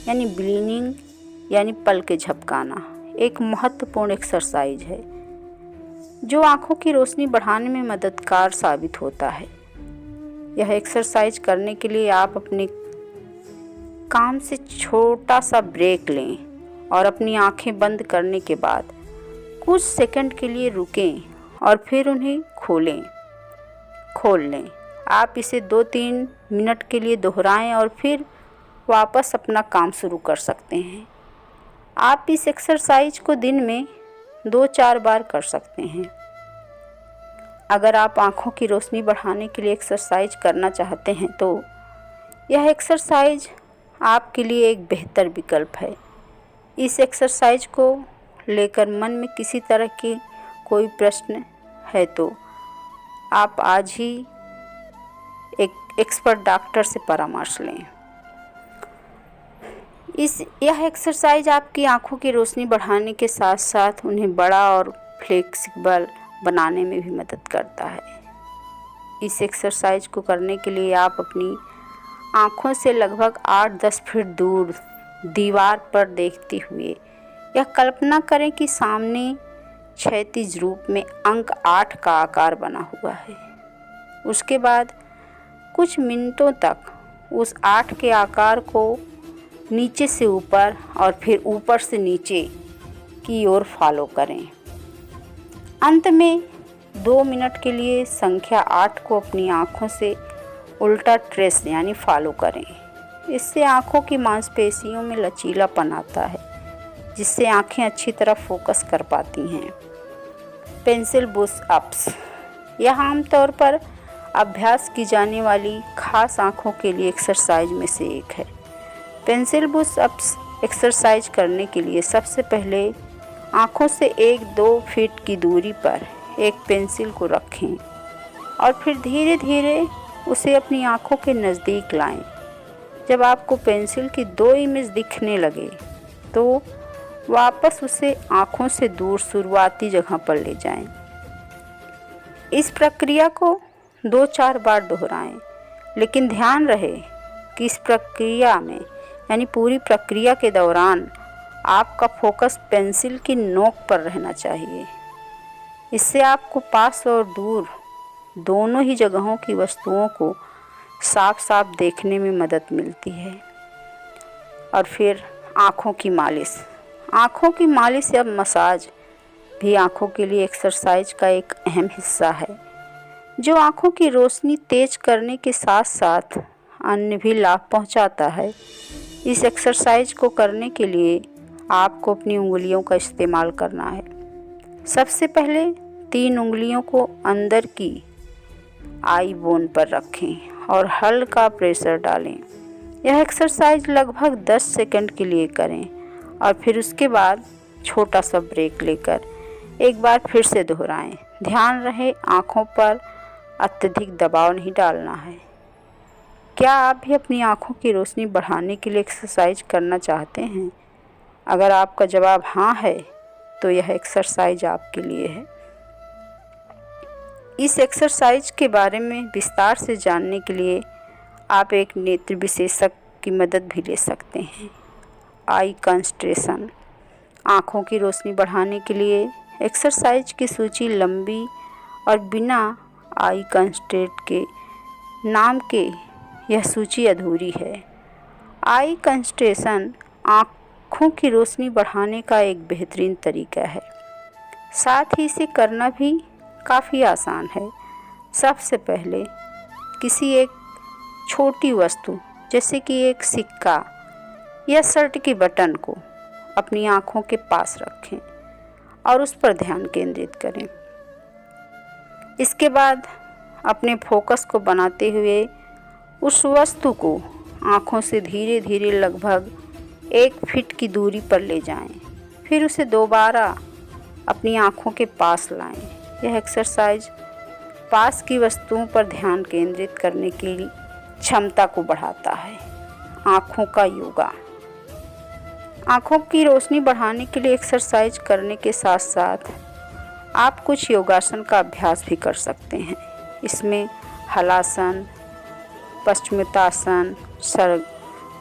Speaker 1: यानी ब्लिंकिंग, यानी पलकें झपकाना एक महत्वपूर्ण एक्सरसाइज है जो आँखों की रोशनी बढ़ाने में मददगार साबित होता है। यह एक्सरसाइज करने के लिए आप अपने काम से छोटा सा ब्रेक लें और अपनी आँखें बंद करने के बाद कुछ सेकंड के लिए रुकें और फिर उन्हें खोल लें। आप इसे 2-3 मिनट के लिए दोहराएं और फिर वापस अपना काम शुरू कर सकते हैं। आप इस एक्सरसाइज को दिन में 2-4 बार कर सकते हैं। अगर आप आँखों की रोशनी बढ़ाने के लिए एक्सरसाइज करना चाहते हैं तो यह एक्सरसाइज आपके लिए एक बेहतर विकल्प है। इस एक्सरसाइज को लेकर मन में किसी तरह की कोई प्रश्न है तो आप आज ही एक एक्सपर्ट डॉक्टर से परामर्श लें। यह एक्सरसाइज आपकी आँखों की रोशनी बढ़ाने के साथ साथ उन्हें बड़ा और फ्लेक्सिबल बनाने में भी मदद करता है। इस एक्सरसाइज को करने के लिए आप अपनी आँखों से लगभग 8-10 फीट दूर दीवार पर देखते हुए यह कल्पना करें कि सामने क्षैतिज रूप में अंक 8 का आकार बना हुआ है। उसके बाद कुछ मिनटों तक उस 8 के आकार को नीचे से ऊपर और फिर ऊपर से नीचे की ओर फॉलो करें। अंत में 2 मिनट के लिए संख्या 8 को अपनी आँखों से उल्टा ट्रेस यानी फॉलो करें। इससे आँखों की मांसपेशियों में लचीलापन आता है, जिससे आँखें अच्छी तरह फोकस कर पाती हैं। पेंसिल पुश अप्स यह आमतौर पर अभ्यास की जाने वाली खास आँखों के लिए एक्सरसाइज में से एक है। पेंसिल पुश अप्स एक्सरसाइज करने के लिए सबसे पहले आँखों से 1-2 फीट की दूरी पर एक पेंसिल को रखें और फिर धीरे धीरे उसे अपनी आँखों के नज़दीक लाएं। जब आपको पेंसिल की 2 इमेज दिखने लगे तो वापस उसे आँखों से दूर शुरुआती जगह पर ले जाएं। इस प्रक्रिया को 2-4 बार दोहराएं, लेकिन ध्यान रहे कि इस प्रक्रिया में यानी पूरी प्रक्रिया के दौरान आपका फोकस पेंसिल की नोक पर रहना चाहिए। इससे आपको पास और दूर दोनों ही जगहों की वस्तुओं को साफ साफ देखने में मदद मिलती है। और फिर आँखों की मालिश। आँखों की मालिश या मसाज भी आँखों के लिए एक्सरसाइज का एक अहम हिस्सा है, जो आँखों की रोशनी तेज करने के साथ साथ अन्य भी लाभ पहुंचाता है। इस एक्सरसाइज को करने के लिए आपको अपनी उंगलियों का इस्तेमाल करना है। सबसे पहले 3 उंगलियों को अंदर की आई बोन पर रखें और हल्का प्रेशर डालें। यह एक्सरसाइज लगभग 10 सेकंड के लिए करें और फिर उसके बाद छोटा सा ब्रेक लेकर एक बार फिर से दोहराएं। ध्यान रहे आँखों पर अत्यधिक दबाव नहीं डालना है। क्या आप भी अपनी आँखों की रोशनी बढ़ाने के लिए एक्सरसाइज करना चाहते हैं? अगर आपका जवाब हाँ है तो यह एक्सरसाइज आपके लिए है। इस एक्सरसाइज के बारे में विस्तार से जानने के लिए आप एक नेत्र विशेषज्ञ की मदद भी ले सकते हैं। आई कंसंट्रेशन। आँखों की रोशनी बढ़ाने के लिए एक्सरसाइज की सूची लंबी और बिना आई कंसंट्रेट के नाम के यह सूची अधूरी है। आई कंसंट्रेशन आँखों की रोशनी बढ़ाने का एक बेहतरीन तरीका है, साथ ही इसे करना भी काफ़ी आसान है। सबसे पहले किसी एक छोटी वस्तु जैसे कि एक सिक्का या शर्ट के बटन को अपनी आँखों के पास रखें और उस पर ध्यान केंद्रित करें। इसके बाद अपने फोकस को बनाते हुए उस वस्तु को आँखों से धीरे धीरे लगभग 1 फीट की दूरी पर ले जाएं। फिर उसे दोबारा अपनी आँखों के पास लाएं। यह एक्सरसाइज पास की वस्तुओं पर ध्यान केंद्रित करने की क्षमता को बढ़ाता है। आँखों का योगा। आँखों की रोशनी बढ़ाने के लिए एक्सरसाइज करने के साथ साथ आप कुछ योगासन का अभ्यास भी कर सकते हैं। इसमें हलासन, पश्चिमोत्तासन,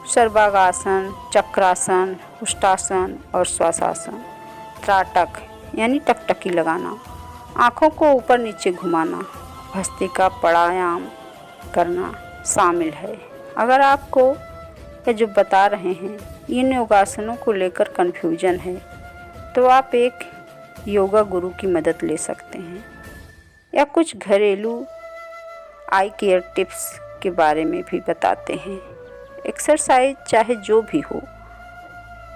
Speaker 1: सर्वांगासन, चक्रासन, उष्टासन और श्वासासन। त्राटक यानी टकटकी लगाना, आँखों को ऊपर नीचे घुमाना, भस्त्रिका प्राणायाम करना शामिल है। अगर आपको ये जो बता रहे हैं इन योगासनों को लेकर कन्फ्यूजन है तो आप एक योगा गुरु की मदद ले सकते हैं या कुछ घरेलू आई केयर टिप्स के बारे में भी बताते हैं। एक्सरसाइज चाहे जो भी हो,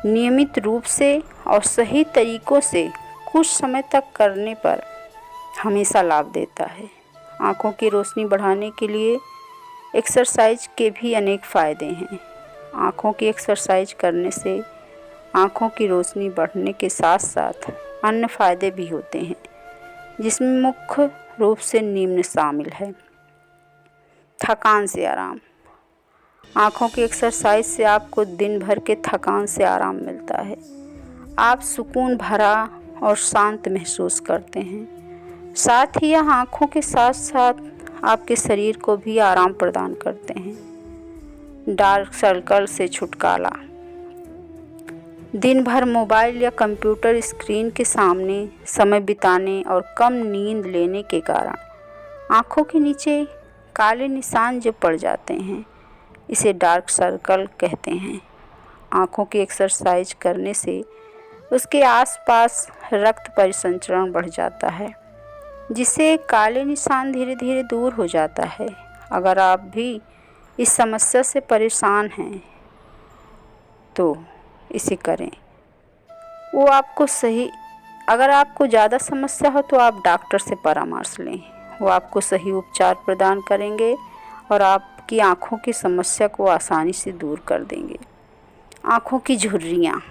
Speaker 1: नियमित रूप से और सही तरीक़ों से कुछ समय तक करने पर हमेशा लाभ देता है। आँखों की रोशनी बढ़ाने के लिए एक्सरसाइज के भी अनेक फ़ायदे हैं। आँखों की एक्सरसाइज करने से आँखों की रोशनी बढ़ने के साथ साथ अन्य फ़ायदे भी होते हैं, जिसमें मुख्य रूप से निम्न शामिल है। थकान से आराम। आँखों की एक्सरसाइज से आपको दिन भर के थकान से आराम मिलता है। आप सुकून भरा और शांत महसूस करते हैं। साथ ही यह आँखों के साथ साथ आपके शरीर को भी आराम प्रदान करते हैं। डार्क सर्कल से छुटकारा। दिन भर मोबाइल या कंप्यूटर स्क्रीन के सामने समय बिताने और कम नींद लेने के कारण आँखों के नीचे काले निशान जो पड़ जाते हैं, इसे डार्क सर्कल कहते हैं। आँखों की एक्सरसाइज करने से उसके आसपास रक्त परिसंचरण बढ़ जाता है, जिससे काले निशान धीरे धीरे दूर हो जाता है। अगर आप भी इस समस्या से परेशान हैं तो इसे करें। अगर आपको ज़्यादा समस्या हो तो आप डॉक्टर से परामर्श लें। वो आपको सही उपचार प्रदान करेंगे और आपकी आँखों की समस्या को आसानी से दूर कर देंगे। आँखों की झुर्रियाँ।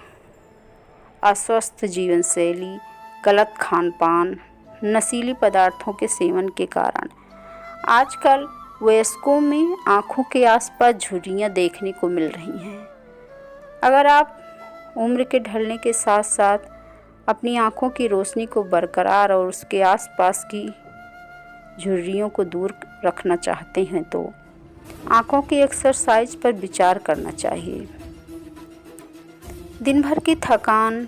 Speaker 1: अस्वस्थ जीवन शैली, गलत खान पान, नशीली पदार्थों के सेवन के कारण आजकल वयस्कों में आँखों के आसपास झुर्रियाँ देखने को मिल रही हैं। अगर आप उम्र के ढलने के साथ साथ अपनी आँखों की रोशनी को बरकरार और उसके आसपास की झुर्रियों को दूर रखना चाहते हैं तो आँखों की एक्सरसाइज पर विचार करना चाहिए। दिन भर की थकान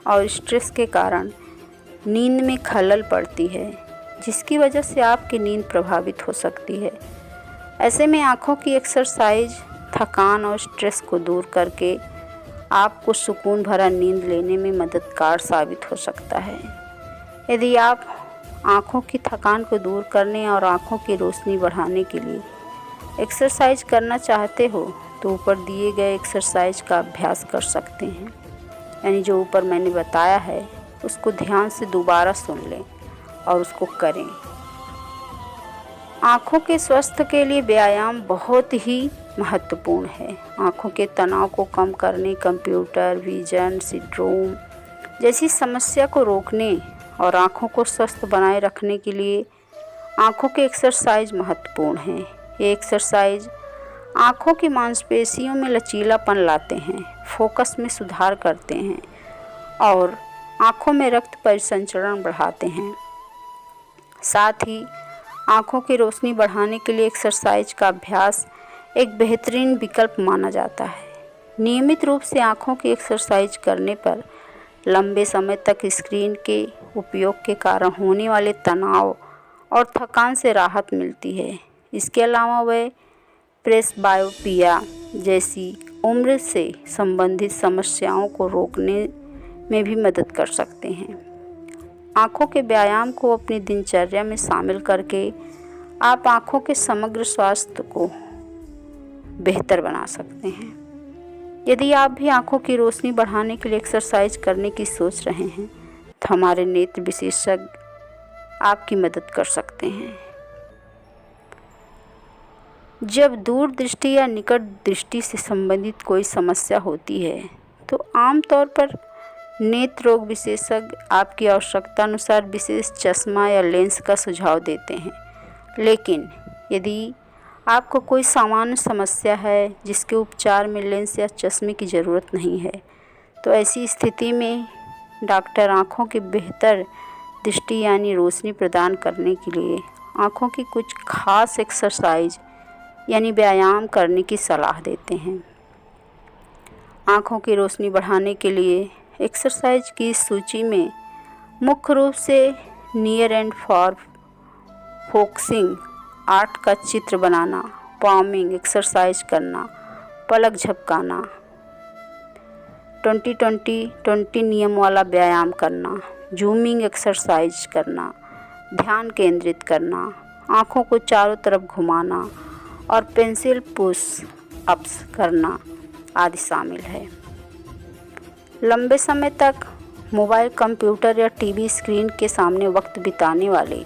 Speaker 1: और स्ट्रेस के कारण नींद में खलल पड़ती है, जिसकी वजह से आपकी नींद प्रभावित हो सकती है। ऐसे में आँखों की एक्सरसाइज थकान और स्ट्रेस को दूर करके आपको सुकून भरा नींद लेने में मददगार साबित हो सकता है। यदि आप आँखों की थकान को दूर करने और आँखों की रोशनी बढ़ाने के लिए एक्सरसाइज करना चाहते हो तो ऊपर दिए गए एक्सरसाइज का अभ्यास कर सकते हैं। यानी जो ऊपर मैंने बताया है उसको ध्यान से दोबारा सुन लें और उसको करें। आँखों के स्वास्थ्य के लिए व्यायाम बहुत ही महत्वपूर्ण है। आँखों के तनाव को कम करने, कंप्यूटर विजन सिंड्रोम जैसी समस्या को रोकने और आँखों को स्वस्थ बनाए रखने के लिए आँखों के एक्सरसाइज महत्वपूर्ण हैं। ये एक्सरसाइज आँखों की मांसपेशियों में लचीलापन लाते हैं, फोकस में सुधार करते हैं और आँखों में रक्त परिसंचरण बढ़ाते हैं। साथ ही आँखों की रोशनी बढ़ाने के लिए एक्सरसाइज का अभ्यास एक बेहतरीन विकल्प माना जाता है। नियमित रूप से आँखों की एक्सरसाइज करने पर लंबे समय तक स्क्रीन के उपयोग के कारण होने वाले तनाव और थकान से राहत मिलती है। इसके अलावा वे प्रेसबायोपिया जैसी उम्र से संबंधित समस्याओं को रोकने में भी मदद कर सकते हैं। आँखों के व्यायाम को अपनी दिनचर्या में शामिल करके आप आँखों के समग्र स्वास्थ्य को बेहतर बना सकते हैं। यदि आप भी आँखों की रोशनी बढ़ाने के लिए एक्सरसाइज करने की सोच रहे हैं तो हमारे नेत्र विशेषज्ञ आपकी मदद कर सकते हैं। जब दूर दृष्टि या निकट दृष्टि से संबंधित कोई समस्या होती है तो आमतौर पर नेत्र रोग विशेषज्ञ आपकी आवश्यकता अनुसार विशेष चश्मा या लेंस का सुझाव देते हैं। लेकिन यदि आपको कोई सामान्य समस्या है जिसके उपचार में लेंस या चश्मे की ज़रूरत नहीं है तो ऐसी स्थिति में डॉक्टर आँखों की बेहतर दृष्टि यानी रोशनी प्रदान करने के लिए आँखों की कुछ खास एक्सरसाइज यानी व्यायाम करने की सलाह देते हैं। आँखों की रोशनी बढ़ाने के लिए एक्सरसाइज की सूची में मुख्य रूप से near and far focusing, art का चित्र बनाना, पामिंग एक्सरसाइज करना, पलक झपकाना, 20-20-20 नियम वाला व्यायाम करना, जूमिंग एक्सरसाइज करना, ध्यान केंद्रित करना, आँखों को चारों तरफ घुमाना और पेंसिल पुश अप्स करना आदि शामिल है। लंबे समय तक मोबाइल, कंप्यूटर या टीवी स्क्रीन के सामने वक्त बिताने वाले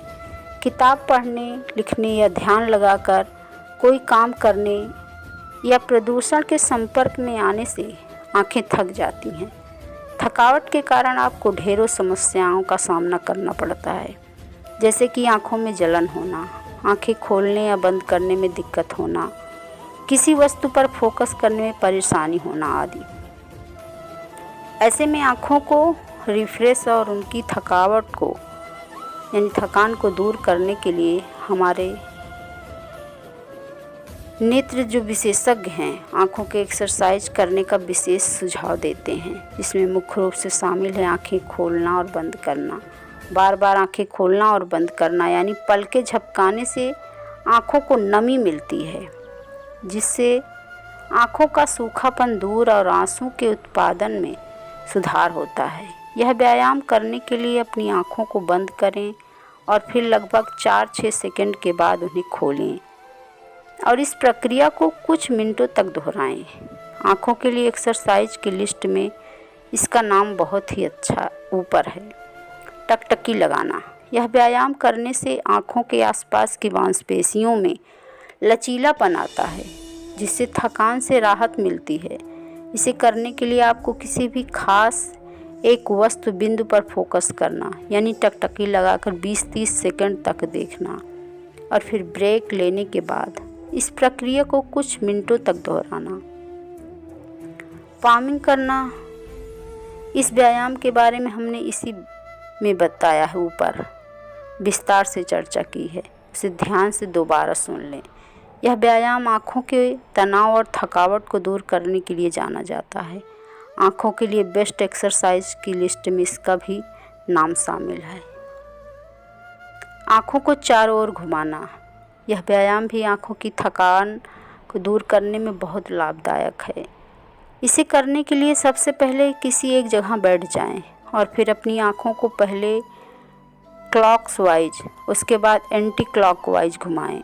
Speaker 1: किताब पढ़ने, लिखने या ध्यान लगाकर कोई काम करने या प्रदूषण के संपर्क में आने से आंखें थक जाती हैं। थकावट के कारण आपको ढेरों समस्याओं का सामना करना पड़ता है, जैसे कि आंखों में जलन होना, आंखें खोलने या बंद करने में दिक्कत होना, किसी वस्तु पर फोकस करने में परेशानी होना आदि। ऐसे में आंखों को रिफ्रेश और उनकी थकावट को यानी थकान को दूर करने के लिए हमारे नेत्र जो विशेषज्ञ हैं आँखों के एक्सरसाइज करने का विशेष सुझाव देते हैं, जिसमें मुख्य रूप से शामिल है आँखें खोलना और बंद करना। बार बार आँखें खोलना और बंद करना यानी पलकें झपकाने से आँखों को नमी मिलती है, जिससे आँखों का सूखापन दूर और आंसू के उत्पादन में सुधार होता है। यह व्यायाम करने के लिए अपनी आँखों को बंद करें और फिर लगभग 4-6 सेकंड के बाद उन्हें खोलें और इस प्रक्रिया को कुछ मिनटों तक दोहराएं। आँखों के लिए एक्सरसाइज की लिस्ट में इसका नाम बहुत ही अच्छा ऊपर है। टकटकी लगाना। यह व्यायाम करने से आँखों के आसपास की मांसपेशियों में लचीलापन आता है, जिससे थकान से राहत मिलती है। इसे करने के लिए आपको किसी भी खास एक वस्तु बिंदु पर फोकस करना यानी टकटकी लगाकर 20-30 सेकंड तक देखना और फिर ब्रेक लेने के बाद इस प्रक्रिया को कुछ मिनटों तक दोहराना। पामिंग करना। इस व्यायाम के बारे में हमने इसी में बताया है, ऊपर विस्तार से चर्चा की है, उसे ध्यान से दोबारा सुन लें। यह व्यायाम आँखों के तनाव और थकावट को दूर करने के लिए जाना जाता है। आँखों के लिए बेस्ट एक्सरसाइज की लिस्ट में इसका भी नाम शामिल है। आँखों को चारों ओर घुमाना। यह व्यायाम भी आँखों की थकान को दूर करने में बहुत लाभदायक है। इसे करने के लिए सबसे पहले किसी एक जगह बैठ जाएं और फिर अपनी आँखों को पहले क्लॉकवाइज, उसके बाद एंटी क्लॉकवाइज घुमाएं।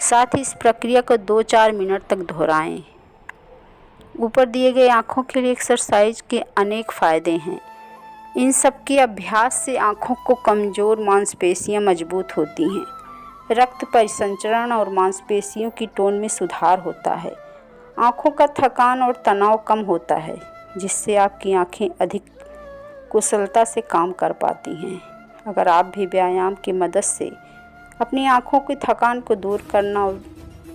Speaker 1: साथ ही इस प्रक्रिया को 2-4 मिनट तक दोहराएं। ऊपर दिए गए आँखों के लिए एक्सरसाइज के अनेक फ़ायदे हैं। इन सब के अभ्यास से आँखों को कमज़ोर मांसपेशियां मजबूत होती हैं, रक्त परिसंचरण और मांसपेशियों की टोन में सुधार होता है, आँखों का थकान और तनाव कम होता है, जिससे आपकी आँखें अधिक कुशलता से काम कर पाती हैं। अगर आप भी व्यायाम की मदद से अपनी आँखों की थकान को दूर करना और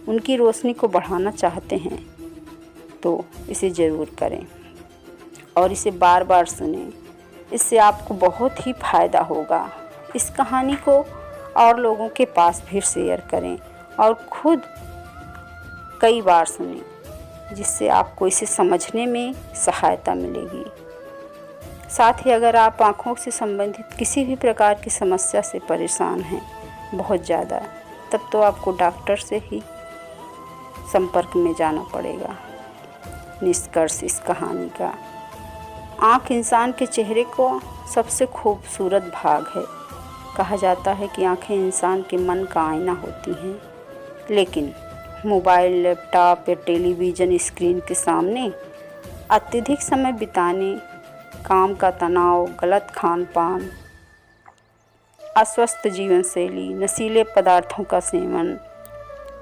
Speaker 1: उनकी रोशनी को बढ़ाना चाहते हैं तो इसे ज़रूर करें और इसे बार बार सुनें। इससे आपको बहुत ही फ़ायदा होगा। इस कहानी को और लोगों के पास भी शेयर करें और खुद कई बार सुनें, जिससे आपको इसे समझने में सहायता मिलेगी। साथ ही अगर आप आँखों से संबंधित किसी भी प्रकार की समस्या से परेशान हैं बहुत ज़्यादा, तब तो आपको डॉक्टर से ही संपर्क में जाना पड़ेगा। निष्कर्ष इस कहानी का, आँख इंसान के चेहरे को सबसे खूबसूरत भाग है। कहा जाता है कि आँखें इंसान के मन का आईना होती हैं, लेकिन मोबाइल, लैपटॉप या टेलीविज़न स्क्रीन के सामने अत्यधिक समय बिताने, काम का तनाव, गलत खान पान, अस्वस्थ जीवन शैली, नशीले पदार्थों का सेवन,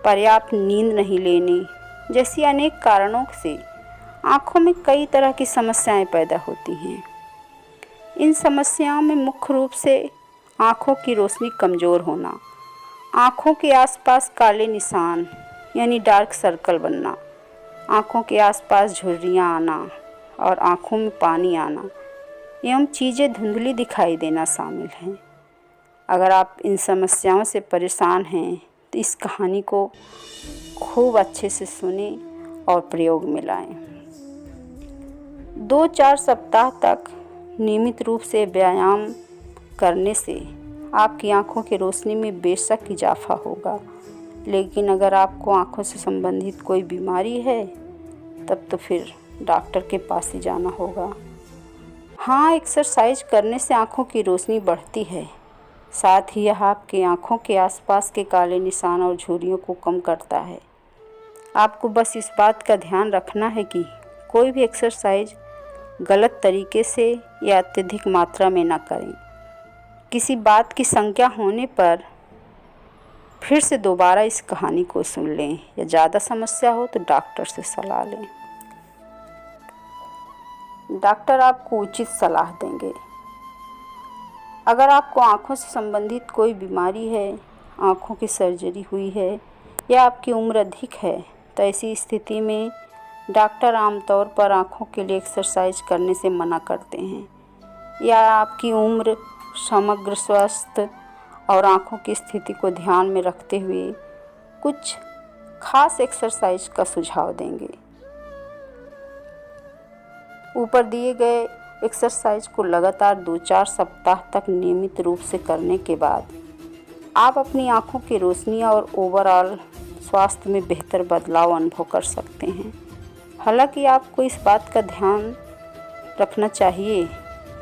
Speaker 1: पर्याप्त नींद नहीं लेने जैसी अनेक कारणों से आँखों में कई तरह की समस्याएं पैदा होती हैं। इन समस्याओं में मुख्य रूप से आँखों की रोशनी कमज़ोर होना, आँखों के आसपास काले निशान यानी डार्क सर्कल बनना, आँखों के आसपास झुर्रियाँ आना और आँखों में पानी आना एवं चीज़ें धुंधली दिखाई देना शामिल हैं। अगर आप इन समस्याओं से परेशान हैं तो इस कहानी को खूब अच्छे से सुनें और प्रयोग में लाएं। 2-4 सप्ताह तक नियमित रूप से व्यायाम करने से आपकी आँखों की रोशनी में बेशक इजाफा होगा, लेकिन अगर आपको आँखों से संबंधित कोई बीमारी है तब तो फिर डॉक्टर के पास ही जाना होगा। हाँ, एक्सरसाइज करने से आँखों की रोशनी बढ़ती है, साथ ही यह आपकी आँखों के आसपास के काले निशान और झुर्रियों को कम करता है। आपको बस इस बात का ध्यान रखना है कि कोई भी एक्सरसाइज गलत तरीके से या अत्यधिक मात्रा में ना करें। किसी बात की शंका होने पर फिर से दोबारा इस कहानी को सुन लें या ज़्यादा समस्या हो तो डॉक्टर से सलाह लें। डॉक्टर आपको उचित सलाह देंगे। अगर आपको आँखों से संबंधित कोई बीमारी है, आँखों की सर्जरी हुई है या आपकी उम्र अधिक है, तो ऐसी स्थिति में डॉक्टर आमतौर पर आँखों के लिए एक्सरसाइज करने से मना करते हैं। या आपकी उम्र, समग्र स्वास्थ्य और आँखों की स्थिति को ध्यान में रखते हुए कुछ खास एक्सरसाइज का सुझाव देंगे। ऊपर दिए गए एक्सरसाइज को लगातार 2-4 सप्ताह तक नियमित रूप से करने के बाद आप अपनी आँखों की रोशनी और ओवरऑल स्वास्थ्य में बेहतर बदलाव अनुभव कर सकते हैं। हालांकि आपको इस बात का ध्यान रखना चाहिए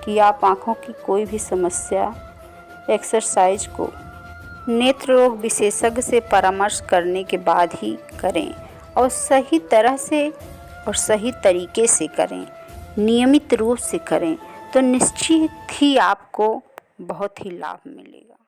Speaker 1: कि आप आँखों की कोई भी समस्या एक्सरसाइज को नेत्र रोग विशेषज्ञ से परामर्श करने के बाद ही करें और सही तरह से और सही तरीके से करें, नियमित रूप से करें, तो निश्चित ही आपको बहुत ही लाभ मिलेगा।